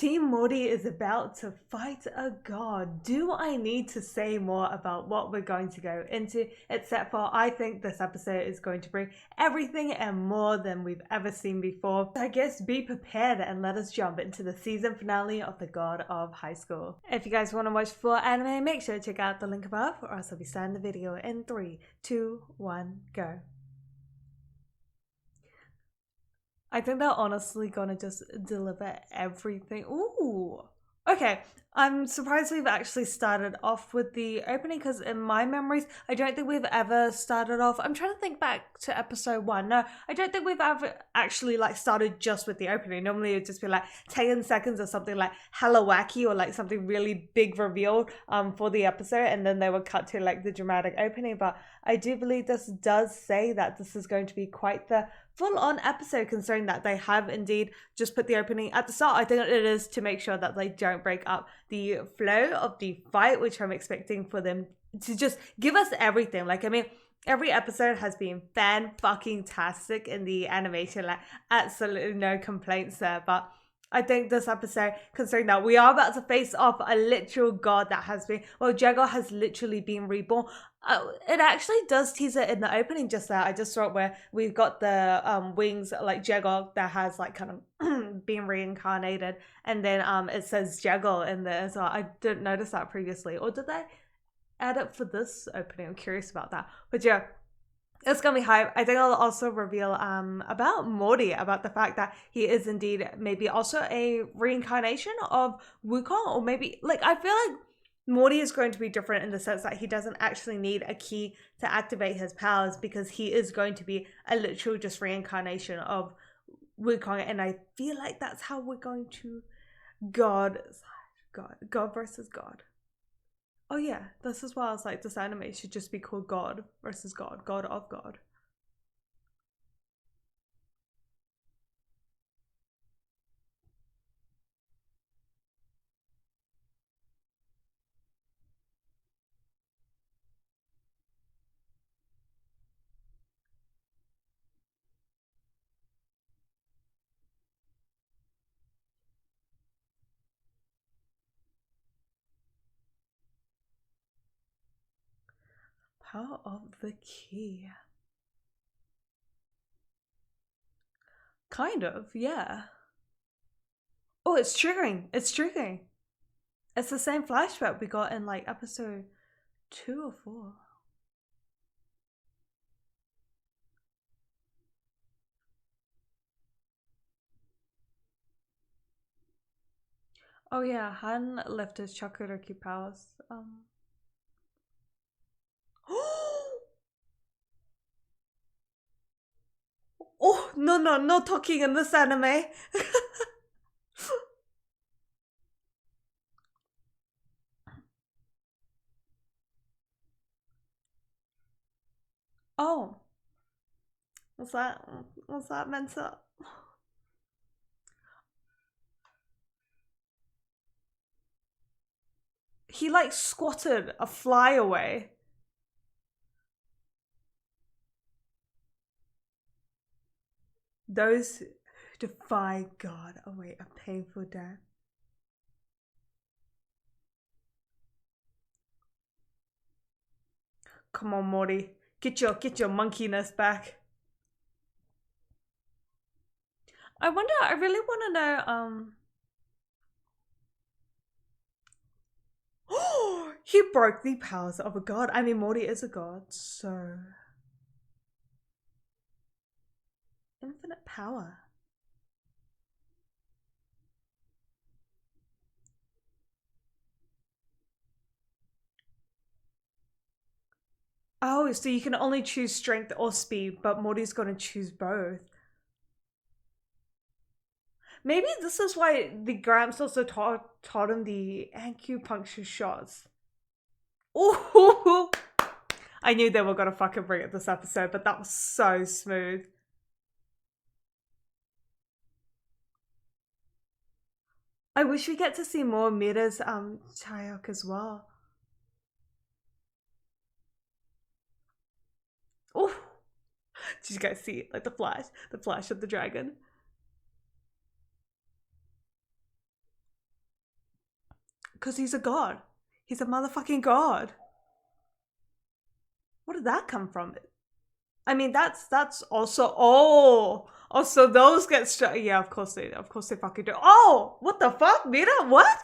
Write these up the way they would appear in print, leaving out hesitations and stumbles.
Team Mori is about to fight a god. Do I need to say more about what we're going to go into? Except for I think this episode is going to bring everything and more than we've ever seen before. So I guess be prepared and let us jump into the season finale of The God of High School. If you guys want to watch full anime, make sure to check out the link above, or else I'll be starting the video in 3, 2, 1, go. I think they're honestly gonna just deliver everything. Ooh. Okay, I'm surprised we've actually started off with the opening, because in my memories, I don't think we've ever started off. I'm trying to think back to episode 1. No, I don't think we've ever actually like started just with the opening. Normally it'd just be like 10 seconds or something like hella wacky, or like something really big reveal for the episode, and then they would cut to like the dramatic opening. But I do believe this does say that this is going to be quite the full-on episode, considering that they have indeed just put the opening at the start. I think it is to make sure that they don't break up the flow of the fight, which I'm expecting for them to just give us everything. Like, I mean, every episode has been fan-fucking-tastic in the animation, like absolutely no complaints there. But I think this episode, considering that we are about to face off a literal god that has been, well, Jago has literally been reborn. It actually does tease it in the opening just there. I just saw it where we've got the wings, like Jago, that has like kind of been reincarnated, and then it says Jago in there as well. I didn't notice that previously, or did they add it for this opening? I'm curious about that. But yeah, it's gonna be hype. I think I'll also reveal about Mori, about the fact that he is indeed maybe also a reincarnation of Wukong, or maybe like I feel like Mori is going to be different in the sense that he doesn't actually need a key to activate his powers, because he is going to be a literal just reincarnation of Wukong, and I feel like that's how we're going to God versus God. Oh yeah, this is why I was like, this anime should just be called God versus God, God of God. Power of the key. Kind of, yeah. Oh, it's triggering. It's triggering. It's the same flashback we got in like episode 2 or 4. Oh yeah, Han left his Chakuraki powers. Oh, no talking in this anime. Oh. What's that? What's that meant to? He like squatted a fly away. Those who defy God await a painful death. Come on, Mori. Get your monkeyness back. I wonder, I really want to know, oh, he broke the powers of a god. I mean, Mori is a god, so infinite power. Oh, so you can only choose strength or speed, but Mori's gonna choose both. Maybe this is why the Gramps also taught him the acupuncture shots. Ooh, I knew they were gonna fucking bring it this episode, but that was so smooth. I wish we get to see more Mira's Chayok as well. Oh, did you guys see it? Like the flash of the dragon. Because he's a god. He's a motherfucking god. Where did that come from? I mean, that's also so those get struck. Yeah, of course they fucking do. Oh, what the fuck, Mira? What?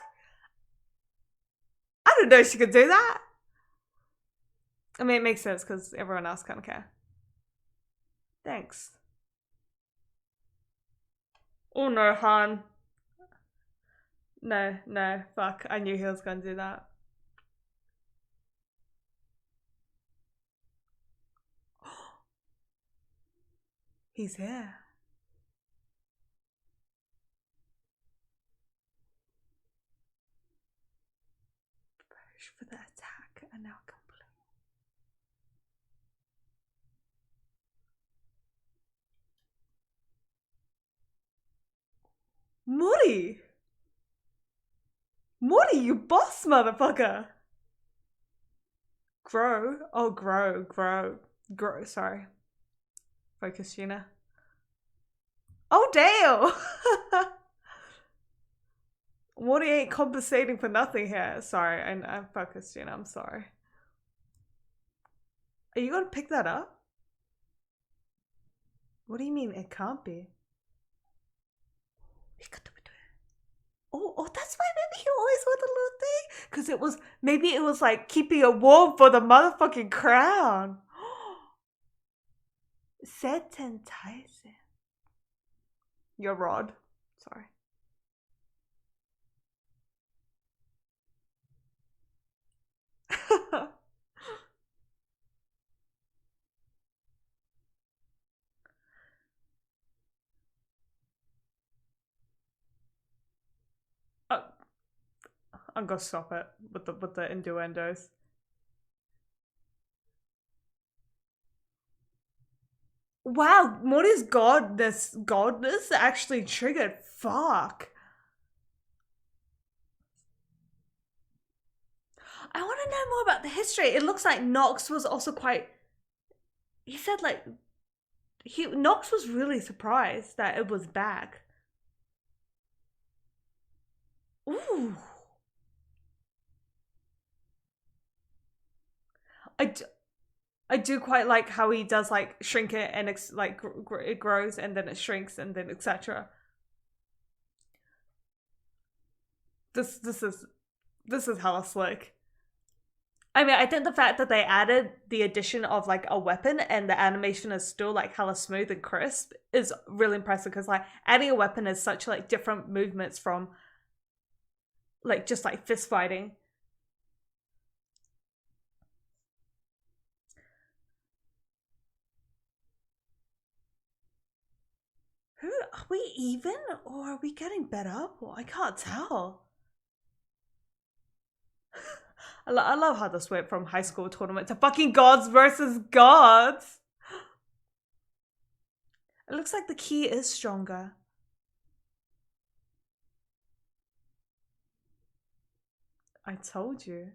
I didn't know she could do that. I mean, it makes sense because everyone else kind of care. Thanks. Oh no, Han. No, fuck. I knew he was gonna do that. He's here. Push for the attack and now complete. Mori! Mori, you boss motherfucker! Grow? Oh, grow. Sorry. Focus, Sheena. Oh, damn! Mori ain't compensating for nothing here. Sorry, I'm focused, Sheena. I'm sorry. Are you gonna pick that up? What do you mean it can't be? Oh, that's why maybe he always wore the little thing? Because maybe it was like keeping it warm for the motherfucking crown. Seten Tyson. Your rod. Sorry. I'm gonna stop it with the innuendos. Wow, Mori's godness actually triggered. Fuck. I want to know more about the history. It looks like Nox was also quite. He said like Nox was really surprised that it was back. Ooh. I do quite like how he does like shrink it and it grows and then it shrinks and then etc. This is hella slick. I mean, I think the fact that they added the addition of like a weapon and the animation is still like hella smooth and crisp is really impressive because like adding a weapon is such like different movements from like just like fist fighting. Are we even or are we getting better? Well, I can't tell. I love how this went from high school tournament to fucking gods versus gods. It looks like the key is stronger. I told you.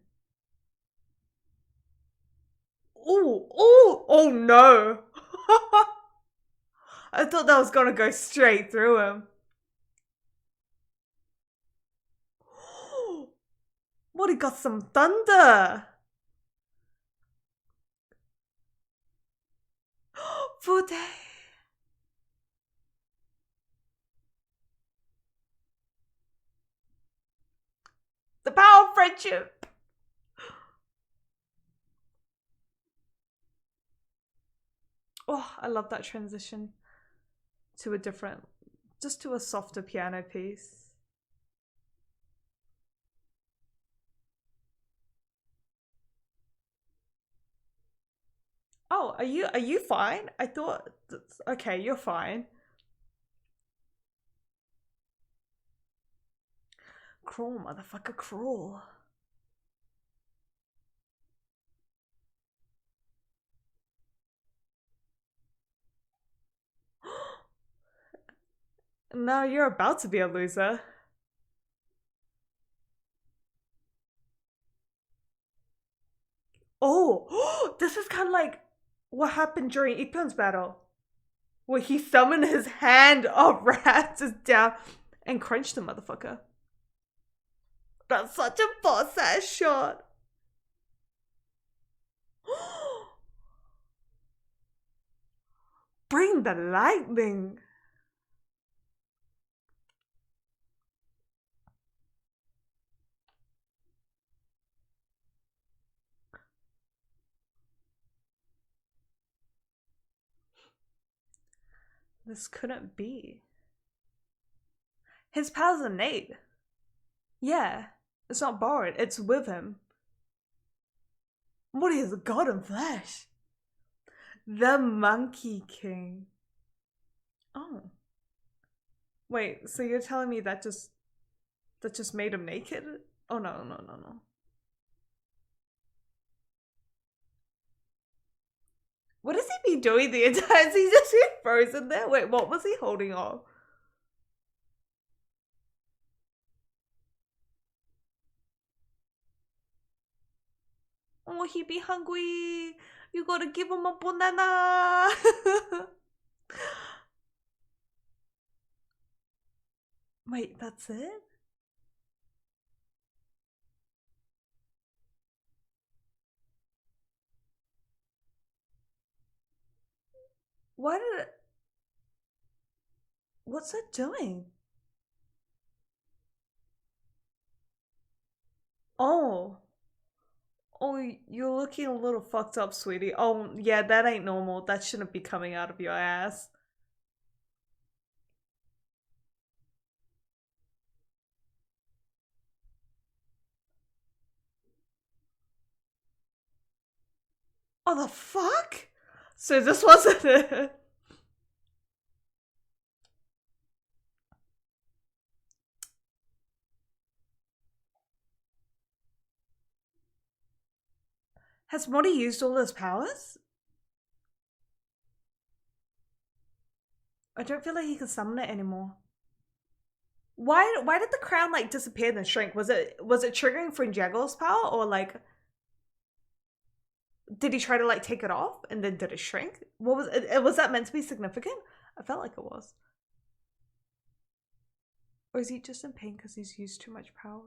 Oh no. I thought that was gonna go straight through him. What, he got some thunder. Fude. The power of friendship. Oh, I love that transition to a softer piano piece. Oh, are you fine? I thought, okay, you're fine. Crawl, motherfucker, crawl. No, you're about to be a loser. Oh, this is kind of like what happened during Ippon's battle. Where he summoned his hand of rats down and crunched the motherfucker. That's such a boss ass shot. Bring the lightning. This couldn't be. His power's innate. Yeah, it's not borrowed, it's with him. Mori is a god in flesh. The Monkey King. Oh. Wait, so you're telling me that just made him naked? Oh no, no, no, no. What has he been doing the entire time? Is he just been frozen there? Wait, what was he holding on? Oh, he be hungry. You gotta give him a banana. Wait, that's it? Why did it... What's it doing? Oh. Oh, you're looking a little fucked up, sweetie. Oh, yeah, that ain't normal. That shouldn't be coming out of your ass. Oh, the fuck? So this wasn't it. Has Mori used all his powers? I don't feel like he can summon it anymore. Why did the crown like disappear and then shrink? Was it triggering Frinjago's power, or like did he try to like take it off and then did it shrink? What was it? Was that meant to be significant? I felt like it was. Or is he just in pain because he's used too much power?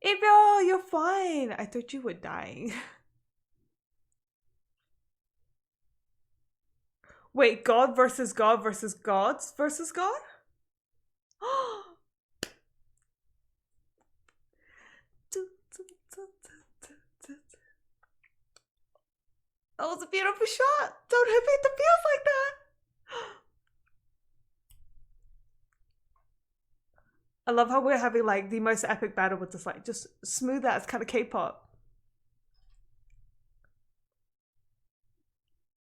April, you're fine. I thought you were dying. Wait, God versus God versus gods versus God? That was a beautiful shot. Don't hit me in the feels like that. I love how we're having like the most epic battle with this like just smooth ass kind of K-pop.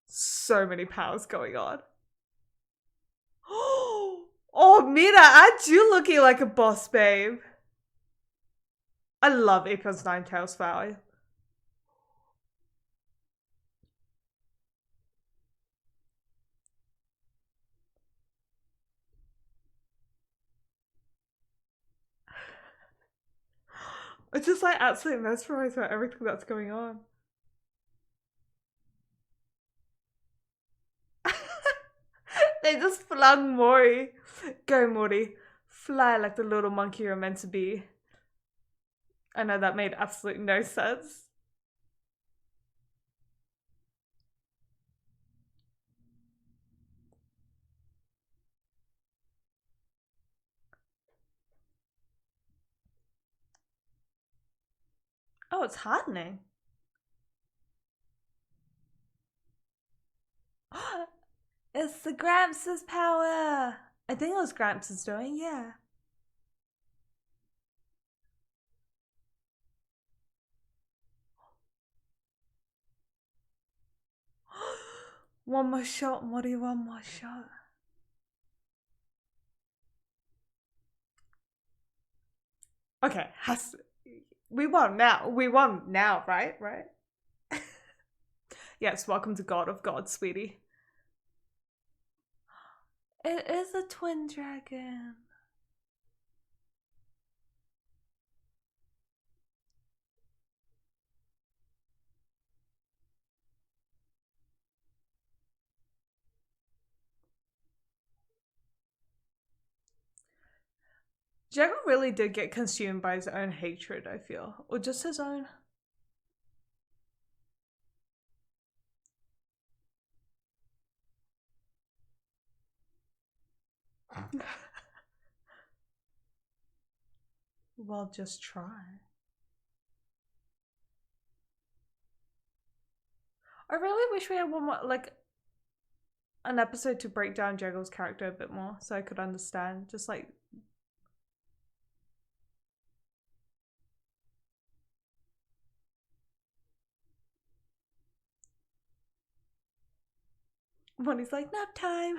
So many powers going on. Oh, Mira, aren't you looking like a boss, babe? I love Ikon's Nine Tails Valley. It's just like absolutely mesmerized about everything that's going on. They just flung Mori. Go, Mori. Fly like the little monkey you're meant to be. I know that made absolutely no sense. Oh, it's hardening. It's the Gramps' power. I think it was Gramps' doing, yeah. One more shot, Mori, one more shot. Okay, we won now. We won now, right? Right? Yes, welcome to God of God, sweetie. It is a twin dragon. Jago really did get consumed by his own hatred, I feel. Or just his own. Well, just try. I really wish we had one more, like, an episode to break down Jago's character a bit more so I could understand. Just like. When he's like, nap time.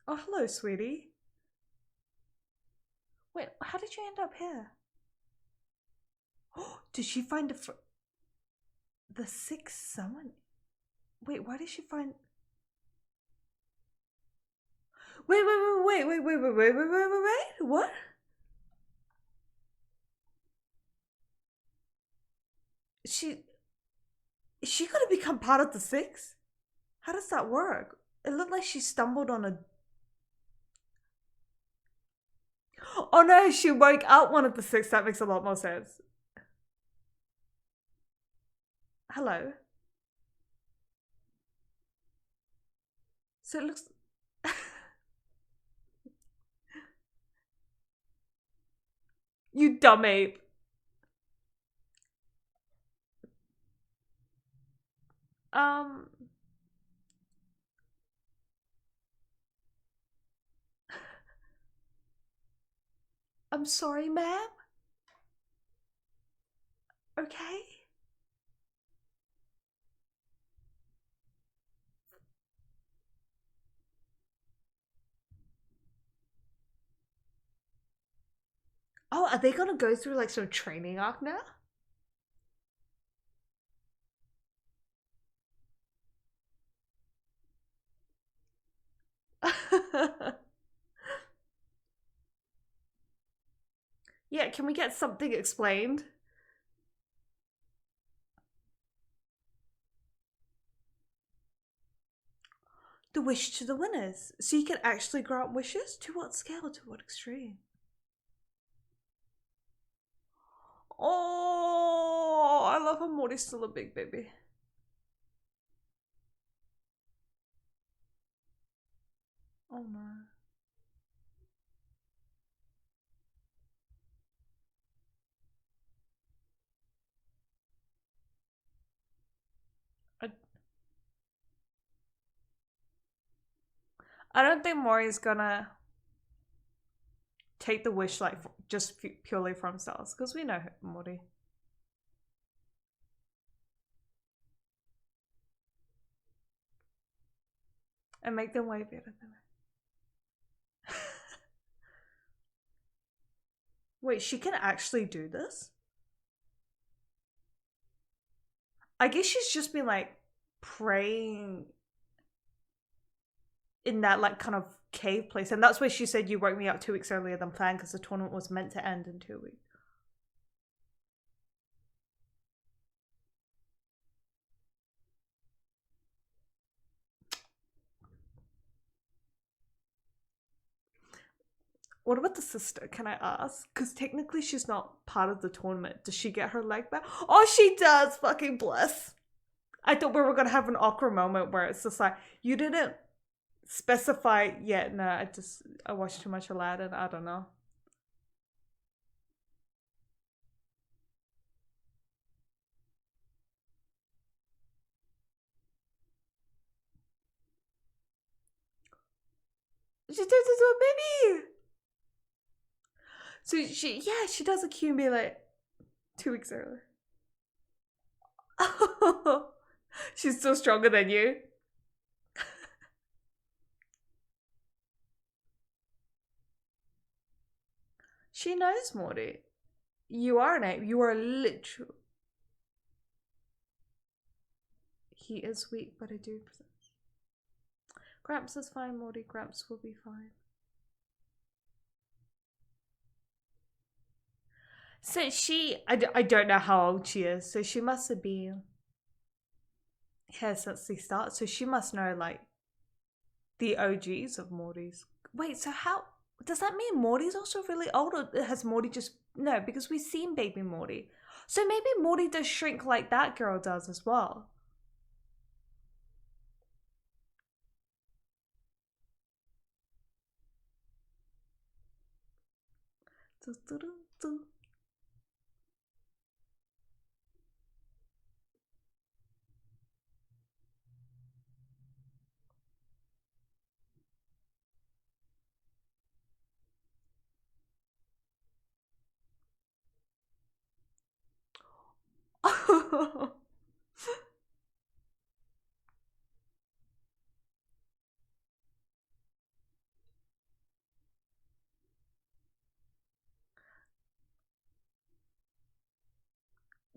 Oh, hello, sweetie. Wait, how did you end up here? Oh, did she find the sixth summon? Wait, why did she find? Wait. What? Is she gonna become part of the six? How does that work? It looked like she stumbled on a. Oh no, she woke out one of the six. That makes a lot more sense. Hello. So it looks. You dumb ape. I'm sorry, ma'am. Okay. Oh, are they gonna go through like some training arc now? Yeah, can we get something explained? The wish to the winners. So you can actually grant wishes? To what scale? To what extreme? Oh, I love how Morty's still a big baby. Oh no. I don't think Mori's gonna take the wish like just purely for himself, because we know Mori. And make them way better than it. Wait, she can actually do this? I guess she's just been like praying in that like kind of cave place, and that's where she said you woke me up 2 weeks earlier than planned because the tournament was meant to end in 2 weeks. What about the sister, can I ask? Because technically she's not part of the tournament. Does she get her leg back? Oh, she does! Fucking bless. I thought we were gonna have an awkward moment where it's just like, you didn't specify yet. No, I watched too much Aladdin. I don't know. She turns into a baby! So she does accumulate 2 weeks earlier. She's still stronger than you. She knows, Morty. You are an ape. You are literal. He is weak, but I do possess. Gramps is fine, Morty. Gramps will be fine. So I don't know how old she is. So she must have been here since the start. So she must know, like, The OGs of Morty's. Wait, so how does that mean Morty's also really old, or has Morty just no? Because we've seen baby Morty, so maybe Morty does shrink like that girl does as well.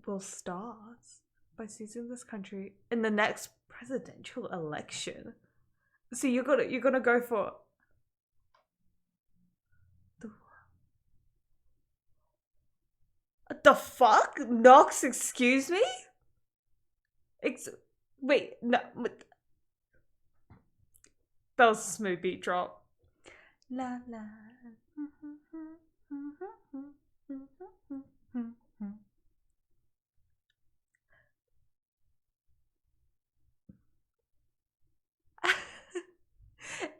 Will start by seizing this country in the next presidential election. So you're gonna go for the fuck? Knox, excuse me? Wait, no. That was a smooth beat drop. La la.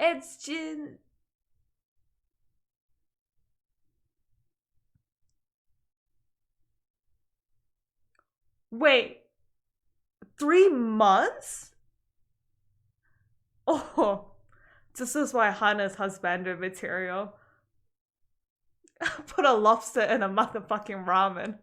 It's Jin. Wait, 3 months? Oh, this is why Hana's husbando material. Put a lobster in a motherfucking ramen.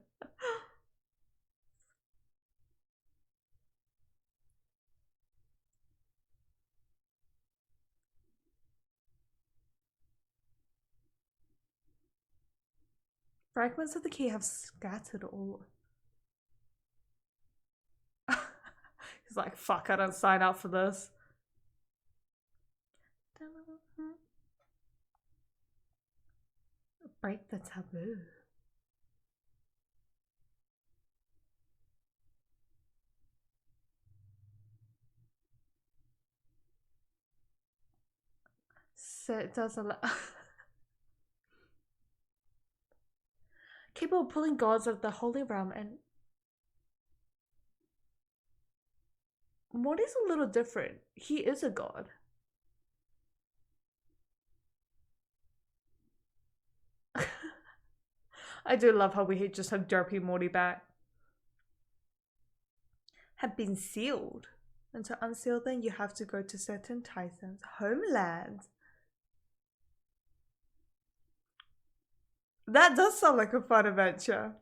Fragments of the key have scattered all. He's like, fuck, I don't sign up for this. Break the taboo. So it does allow. Capable of pulling gods of the Holy Realm, and Morty's a little different. He is a god. I do love how we just have derpy Morty back. Have been sealed. And to unseal them, you have to go to certain Titans' homeland. That does sound like a fun adventure.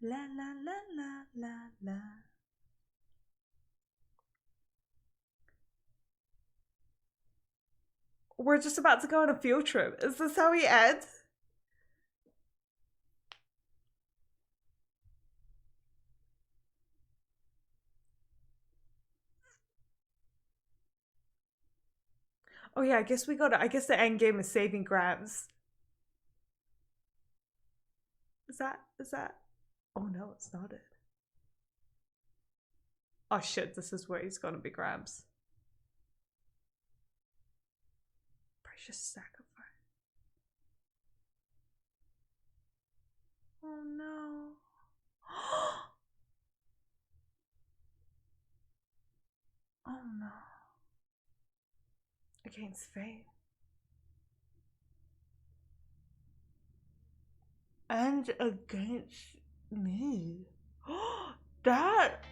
La la la la la la. We're just about to go on a field trip. Is this how we end? Oh yeah, I guess the end game is saving Grams. Is that? Oh no, it's not it. Oh shit, this is where he's gonna be Grams. Precious sacrifice. Oh no. Oh no. Against fate. And against me. That.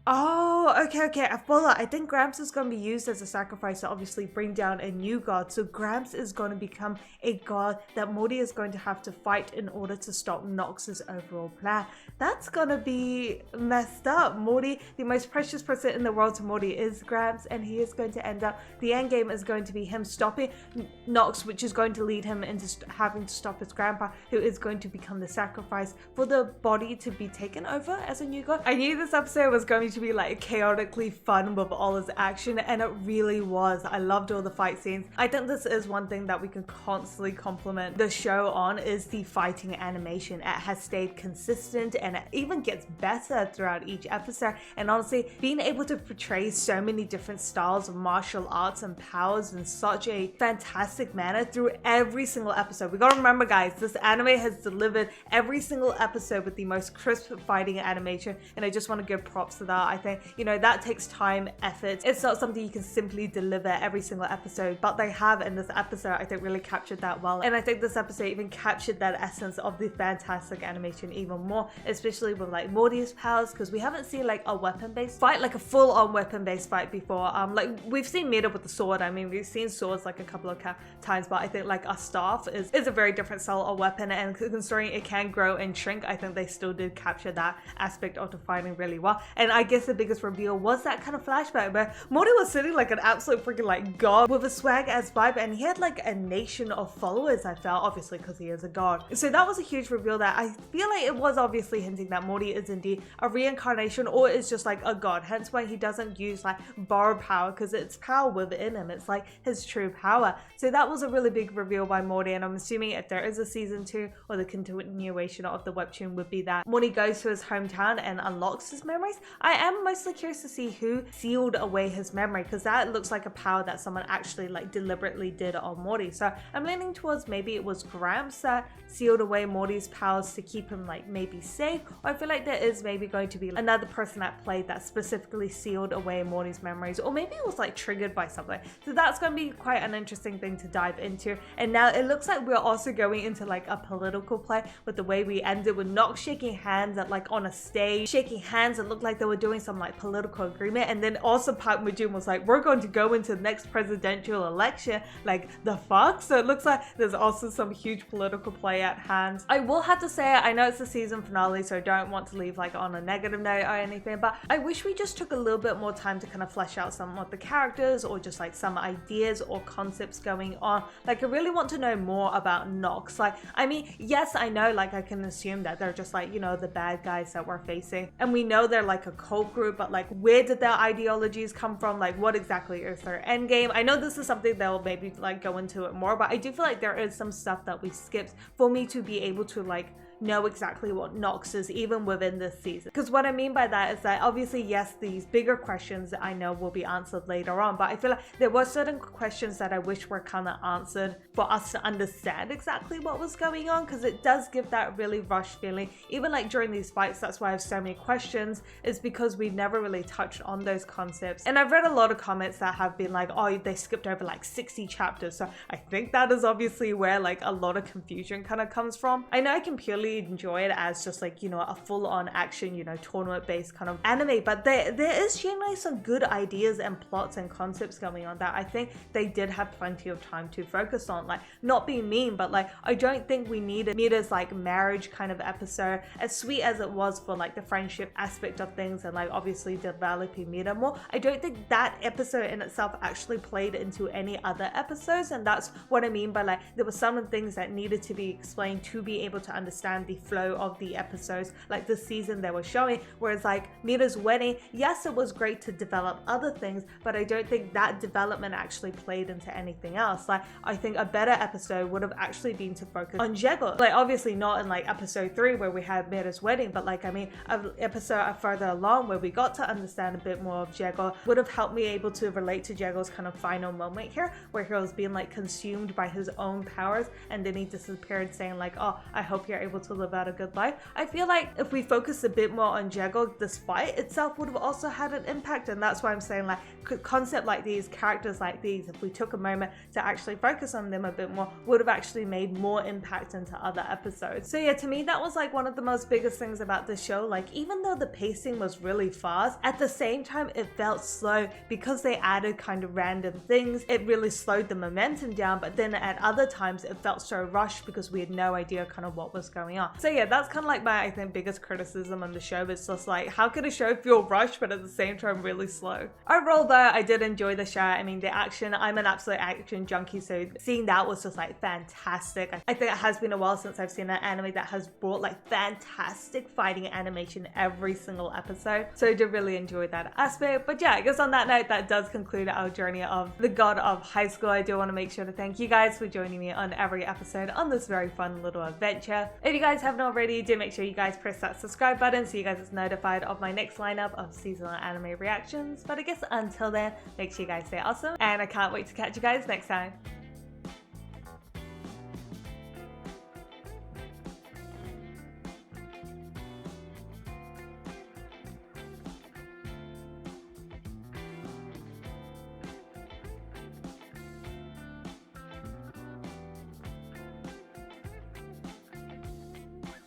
Oh, okay. I follow. I think Gramps is going to be used as a sacrifice to obviously bring down a new god. So Gramps is going to become a god that Morty is going to have to fight in order to stop Nox's overall plan. That's going to be messed up. Morty, the most precious person in the world to Morty is Gramps, and he is going to end up, the end game is going to be him stopping Nox, which is going to lead him into having to stop his grandpa, who is going to become the sacrifice for the body to be taken over as a new god. I knew this episode was going to to be like chaotically fun with all his action, and it really was. I loved all the fight scenes. I think this is one thing that we can constantly compliment the show on, is the fighting animation. It has stayed consistent and it even gets better throughout each episode, and honestly being able to portray so many different styles of martial arts and powers in such a fantastic manner through every single episode. We gotta remember, guys, this anime has delivered every single episode with the most crisp fighting animation, and I just want to give props to that. I think, you know, that takes time, effort. It's not something you can simply deliver every single episode, but they have in this episode, I think, really captured that well. And I think this episode even captured that essence of the fantastic animation even more, especially with like Mori's powers, because we haven't seen like a weapon-based fight, like a full-on weapon-based fight before. Like we've seen Mita with the sword. I mean, we've seen swords like a couple of times, but I think like a staff is a very different style of weapon, and considering it can grow and shrink, I think they still did capture that aspect of the fighting really well. And I guess the biggest reveal was that kind of flashback where Mori was sitting like an absolute freaking like god with a swag as vibe, and he had like a nation of followers, I felt, obviously because he is a god. So that was a huge reveal that I feel like it was obviously hinting that Mori is indeed a reincarnation or is just like a god, hence why he doesn't use like borrowed power, because it's power within him. It's like his true power. So that was a really big reveal by Mori, and I'm assuming if there is a season 2 or the continuation of the webtoon would be that Mori goes to his hometown and unlocks his memories. I am mostly curious to see who sealed away his memory, because that looks like a power that someone actually like deliberately did on Mori. So I'm leaning towards maybe it was Gramps that sealed away Mori's powers to keep him like maybe safe, or I feel like there is maybe going to be another person that played that specifically sealed away Mori's memories, or maybe it was like triggered by something. So that's going to be quite an interesting thing to dive into. And now it looks like we're also going into like a political play with the way we ended with Nox shaking hands at like on a stage, shaking hands. It looked like they were doing some like political agreement, and then also Park Mujun was like, we're going to go into the next presidential election. Like the fuck? So it looks like there's also some huge political play at hand. I will have to say, I know it's the season finale, so I don't want to leave like on a negative note or anything, but I wish we just took a little bit more time to kind of flesh out some of the characters or just like some ideas or concepts going on. Like I really want to know more about Nox. Like, I mean, yes, I know, like I can assume that they're just like, you know, the bad guys that we're facing, and we know they're like a cult group, but like where did their ideologies come from? Like what exactly is their end game? I know this is something they'll maybe like go into it more, but I do feel like there is some stuff that we skipped for me to be able to like know exactly what Nox is even within this season. Because what I mean by that is that obviously, yes, these bigger questions I know will be answered later on, but I feel like there were certain questions that I wish were kind of answered for us to understand exactly what was going on, because it does give that really rushed feeling. Even like during these fights, that's why I have so many questions, is because we've never really touched on those concepts. And I've read a lot of comments that have been like, oh, they skipped over like 60 chapters. So I think that is obviously where like a lot of confusion kind of comes from. I know I can purely enjoy it as just like, you know, a full-on action, you know, tournament-based kind of anime, but there is generally some good ideas and plots and concepts going on that I think they did have plenty of time to focus on. Like, not being mean, but like I don't think we needed Mita's like marriage kind of episode, as sweet as it was for like the friendship aspect of things and like obviously developing Mita more. I don't think that episode in itself actually played into any other episodes, and that's what I mean by like there were some of the things that needed to be explained to be able to understand the flow of the episodes like this season they were showing. Whereas like Mita's wedding, yes, it was great to develop other things, but I don't think that development actually played into anything else. Like I think a better episode would have actually been to focus on Jego. Like obviously not in like episode 3 where we had Mita's wedding, but like I mean an episode further along where we got to understand a bit more of Jego would have helped me able to relate to Jego's kind of final moment here, where he was being like consumed by his own powers and then he disappeared saying like, oh, I hope you're able to live out a good life. I feel like if we focus a bit more on Jego, this fight itself would have also had an impact, and that's why I'm saying like concept like these, characters like these, if we took a moment to actually focus on them a bit more, would have actually made more impact into other episodes. So yeah, to me that was like one of the most biggest things about the show. Like even though the pacing was really fast, at the same time it felt slow because they added kind of random things. It really slowed the momentum down, but then at other times it felt so rushed because we had no idea kind of what was going going on. So yeah, that's kind of like my, I think, biggest criticism on the show. It's just like, how could a show feel rushed but at the same time really slow? Overall though, I did enjoy the show. I mean, the action, I'm an absolute action junkie, so seeing that was just like fantastic. I think it has been a while since I've seen an anime that has brought like fantastic fighting animation every single episode. So I did really enjoy that aspect. But yeah, I guess on that note, that does conclude our journey of the God of High School. I do want to make sure to thank you guys for joining me on every episode on this very fun little adventure. If you guys haven't already, do make sure you guys press that subscribe button so you guys are notified of my next lineup of seasonal anime reactions. But I guess until then, make sure you guys stay awesome, and I can't wait to catch you guys next time.